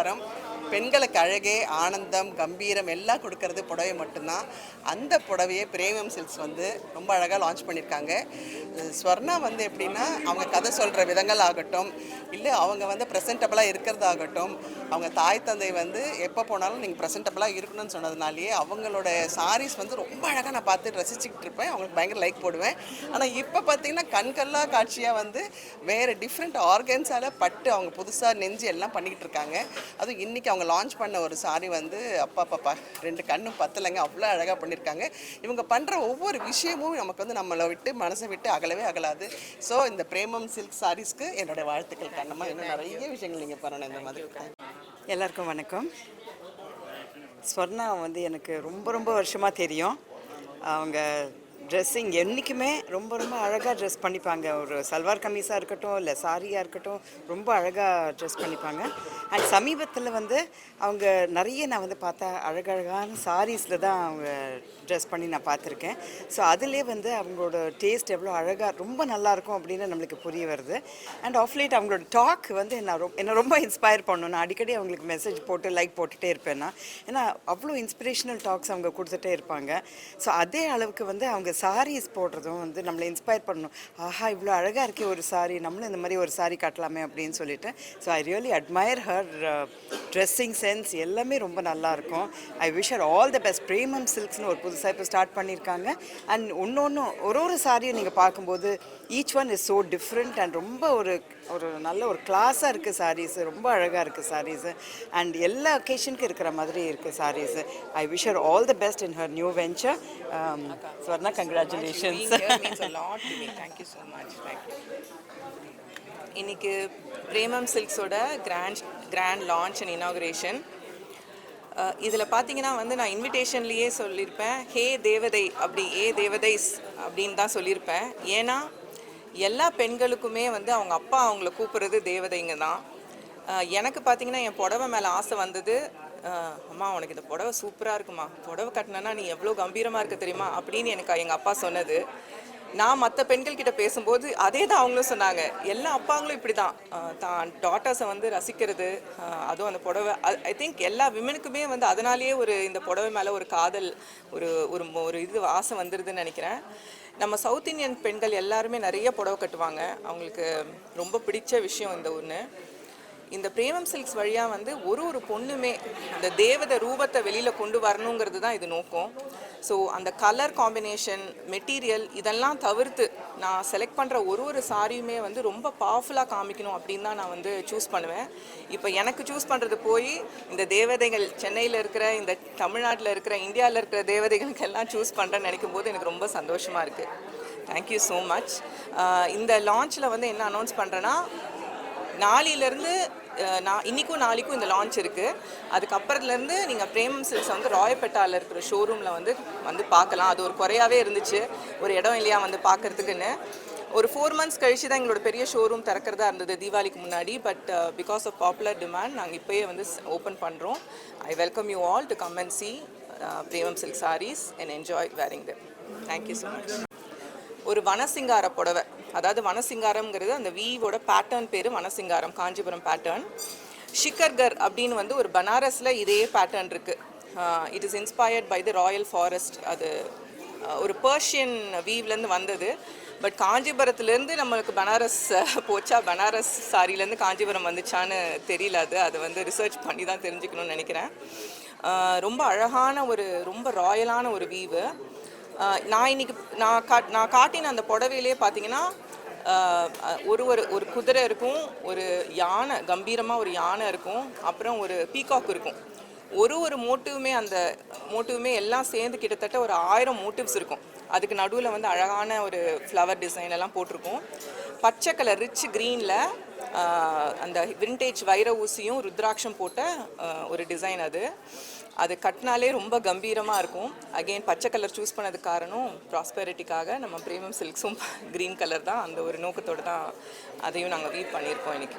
அலங்காரம். பெண்களுக்கு அழகே, ஆனந்தம், கம்பீரம் எல்லாம் கொடுக்கறது புடவை மட்டும்தான். அந்த புடவையை பிரீமியம் சில்க்ஸ் வந்து ரொம்ப அழகாக லான்ச் பண்ணியிருக்காங்க. ஸ்வர்ணா வந்து எப்படின்னா, அவங்க கதை சொல்கிற விதங்கள் ஆகட்டும், இல்லை அவங்க வந்து ப்ரெசென்டபுளாக இருக்கிறதாகட்டும், அவங்க தாய் தந்தை வந்து எப்போ போனாலும் நீங்கள் ப்ரெசென்டபுளாக இருக்கணும்னு சொன்னதுனாலேயே அவங்களோட சாரீஸ் வந்து ரொம்ப அழகாக நான் பார்த்து ரசிச்சுக்கிட்டு இருப்பேன். அவங்களுக்கு பயங்கர லைக் போடுவேன். ஆனால் இப்போ பார்த்தீங்கன்னா கண்கல்லா காட்சியாக வந்து வேறு டிஃப்ரெண்ட் ஆர்கன்ஸால் பட்டு அவங்க புதுசாக நெஞ்சு எல்லாம் பண்ணிக்கிட்டு இருக்காங்க. அதுவும் இன்றைக்கி அவங்க லான்ச் பண்ண ஒரு சாரி வந்து அப்பா 2 கண்ணும் பத்தலைங்க, அவ்வளோ அழகாக பண்ணியிருக்காங்க. இவங்க பண்ணுற ஒவ்வொரு விஷயமும் நமக்கு வந்து நம்மளை விட்டு மனசை விட்டு அகலவே அகலாது. ஸோ இந்த பிரேமம் சில்க் சாரீஸ்க்கு என்னோடய வாழ்த்துக்கள். கண்ணமாக இன்னும் நிறைய விஷயங்கள் நீங்கள் பண்ணணும் இந்த மாதிரி. எல்லாருக்கும் வணக்கம். ஸ்வர்ணா வந்து எனக்கு ரொம்ப ரொம்ப வருஷமாக தெரியும். அவங்க ட்ரெஸ்ஸிங் என்றைக்குமே ரொம்ப ரொம்ப அழகாக ட்ரெஸ் பண்ணிப்பாங்க. ஒரு சல்வார் கமீஸாக இருக்கட்டும், இல்லை சாரியாக இருக்கட்டும், ரொம்ப அழகாக ட்ரெஸ் பண்ணிப்பாங்க. அண்ட் சமீபத்தில் வந்து அவங்க நிறைய நான் வந்து பார்த்தா அழகழகான சாரீஸில் தான் அவங்க ட்ரெஸ் பண்ணி நான் பார்த்துருக்கேன். ஸோ அதிலே வந்து அவங்களோட டேஸ்ட் எவ்வளோ அழகாக ரொம்ப நல்லாயிருக்கும் அப்படின்னு நம்மளுக்கு புரிய வருது. அண்ட் ஆஃப் லேட் அவங்களோட டாக் வந்து என்னை ரொம்ப இன்ஸ்பயர் பண்ணணும். நான் அடிக்கடி அவங்களுக்கு மெசேஜ் போட்டு லைக் போட்டுகிட்டே இருப்பேன் நான். ஏன்னா அவ்வளோ இன்ஸ்பிரேஷனல் டாக்ஸ் அவங்க கொடுத்துட்டே இருப்பாங்க. ஸோ அதே அளவுக்கு வந்து அவங்க சாரீஸ் போடுறதும் வந்து நம்மளை இன்ஸ்பயர் பண்ணணும். ஆஹா, இவ்வளோ அழகாக இருக்கே ஒரு சாரீ, நம்மளும் இந்த மாதிரி ஒரு சாரீ காட்டலாமே அப்படின்னு சொல்லிட்டு. So I really admire her dressing sense எல்லாமே ரொம்ப நல்லாயிருக்கும். I wish her all the best. Premam சில்க்ஸ்னு ஒரு புதுசாக இப்போ ஸ்டார்ட் பண்ணியிருக்காங்க. அண்ட் ஒரு சாரியை நீங்கள் பார்க்கும்போது each one is so different and ரொம்ப ஒரு நல்ல ஒரு கிளாஸாக இருக்குது சாரீஸு. ரொம்ப அழகாக இருக்குது சாரீஸு. அண்ட் எல்லா ஒகேஷனுக்கும் இருக்கிற மாதிரி இருக்குது sarees. I wish her all the best in her new venture. Swarna, congratulations. Thank you so much. இன்னைக்கு பிரேமம் சில்க்ஸோட கிராண்ட் லான்ச் அண்ட் இனாகுரேஷன். இதில் பார்த்தீங்கன்னா வந்து நான் இன்விடேஷன்லேயே சொல்லியிருப்பேன், ஹே தேவதை அப்படி, தேவதைஸ் அப்படின்னு தான் சொல்லியிருப்பேன். ஏன்னா எல்லா பெண்களுக்குமே வந்து அவங்க அப்பா அவங்கள கூப்பிட்றது தேவதைங்க தான். எனக்கு பார்த்தீங்கன்னா என் புடவை மேலே ஆசை வந்தது. அம்மா, உனக்கு இந்த புடவை சூப்பராக இருக்குமா, புடவை கட்டினா நீ எவ்வளோ கம்பீரமாக இருக்க தெரியுமா அப்படின்னு எனக்கு எங்கள் அப்பா சொன்னது. நான் மற்ற பெண்கள்கிட்ட பேசும்போது அதே தான் அவங்களும் சொன்னாங்க. எல்லா அப்பாங்களும் இப்படி தான் தான் டாட்டர்ஸை வந்து ரசிக்கிறது. அதுவும் அந்த புடவை, ஐ திங்க் எல்லா விமனுக்குமே வந்து அதனாலேயே இந்த புடவை மேலே ஒரு காதல், ஒரு இது ஆசை வந்துடுதுன்னு நினைக்கிறேன். நம்ம சவுத் இந்தியன் பெண்கள் எல்லாருமே நிறைய புடவை கட்டுவாங்க. அவங்களுக்கு ரொம்ப பிடிச்ச விஷயம் இந்த ஒன்று. இந்த பிரேமம் சில்க்ஸ் வழியாக வந்து ஒரு பொண்ணுமே இந்த தேவதை ரூபத்தை வெளியில் கொண்டு வரணுங்கிறது தான் இது நோக்கம். ஸோ அந்த கலர் காம்பினேஷன், மெட்டீரியல் இதெல்லாம் தவிர்த்து நான் செலக்ட் பண்ணுற ஒரு சாரியுமே வந்து ரொம்ப பவர்ஃபுல்லாக காமிக்கணும் அப்படின்னு தான் நான் வந்து சூஸ் பண்ணுவேன். இப்போ எனக்கு சூஸ் பண்ணுறது போய் இந்த தேவதைகள் சென்னையில் இருக்கிற, இந்த தமிழ்நாட்டில் இருக்கிற, இந்தியாவில் இருக்கிற தேவதைகளுக்கெல்லாம் சூஸ் பண்ணுறேன்னு நினைக்கும் போது எனக்கு ரொம்ப சந்தோஷமாக இருக்குது. Thank you so much. இந்த லான்ச்சில் வந்து என்ன அனௌன்ஸ் பண்ணுறேன்னா, நாளையிலேருந்து இன்றைக்கும் நாளைக்கும் இந்த லான்ச் இருக்குது. அதுக்கப்புறத்துலேருந்து நீங்கள் பிரேமம் சில்க்ஸை வந்து ராயப்பேட்டாவில் இருக்கிற ஷோரூமில் வந்து பார்க்கலாம். அது ஒரு குறையாகவே இருந்துச்சு, ஒரு இடம் இல்லையா வந்து பார்க்குறதுக்குன்னு. ஒரு 4 months கழிச்சு தான் எங்களோட பெரிய ஷோரூம் திறக்கிறதா இருந்தது தீபாவளிக்கு முன்னாடி. But because of popular demand நாங்கள் இப்போயே வந்து ஓப்பன் பண்ணுறோம். I welcome you all to come and see Premam silk sarees and enjoy wearing them. Thank you so much. ஒரு வனசிங்கார புடவை, அதாவது வனசிங்காரம்ங்கிறது அந்த வீவோட பேட்டர்ன் பேர் வனசிங்காரம், காஞ்சிபுரம் பேட்டர்ன். ஷிக்கர்கர் அப்படின்னு வந்து ஒரு பனாரஸில் இதே பேட்டர்ன் இருக்குது. It is inspired by the royal forest. அது ஒரு பர்ஷியன் வீவ்லேருந்து வந்தது. பட் காஞ்சிபுரத்துலேருந்து நம்மளுக்கு பனாரஸ் போச்சா, பனாரஸ் சாரிலேருந்து காஞ்சிபுரம் வந்துச்சான்னு தெரியல. அது வந்து ரிசர்ச் பண்ணி தான் தெரிஞ்சுக்கணும்னு நினைக்கிறேன். ரொம்ப அழகான ரொம்ப ராயலான ஒரு வீவு. நான் இன்னைக்கு நான் காட்டின அந்த புடவையிலே பார்த்தீங்கன்னா ஒரு குதிரை இருக்கும், ஒரு யானை, கம்பீரமாக ஒரு யானை இருக்கும், அப்புறம் ஒரு பீகாக் இருக்கும். ஒரு மோட்டிவுமே, அந்த மோட்டிவுமே எல்லாம் சேர்ந்து கிட்டத்தட்ட ஒரு 1000 மோட்டிவ்ஸ் இருக்கும். அதுக்கு நடுவில் வந்து அழகான ஒரு ஃப்ளவர் டிசைன் எல்லாம் போட்டிருக்கும். பச்சை கலர் ரிச் க்ரீனில் அந்த விண்டேஜ் வைர ஊசியும் ருத்ராட்சம் போட்ட ஒரு டிசைன். அது கட்டினாலே ரொம்ப கம்பீரமாக இருக்கும். அகெயின் பச்சை கலர் சூஸ் பண்ணதுக்கு காரணம் ப்ராஸ்பெரிட்டிக்காக. நம்ம பிரேமம் சில்க்ஸும் க்ரீன் கலர் தான், அந்த ஒரு நோக்கத்தோடு தான் அதையும் நாங்கள் வீவ் பண்ணியிருக்கோம் இன்றைக்கி.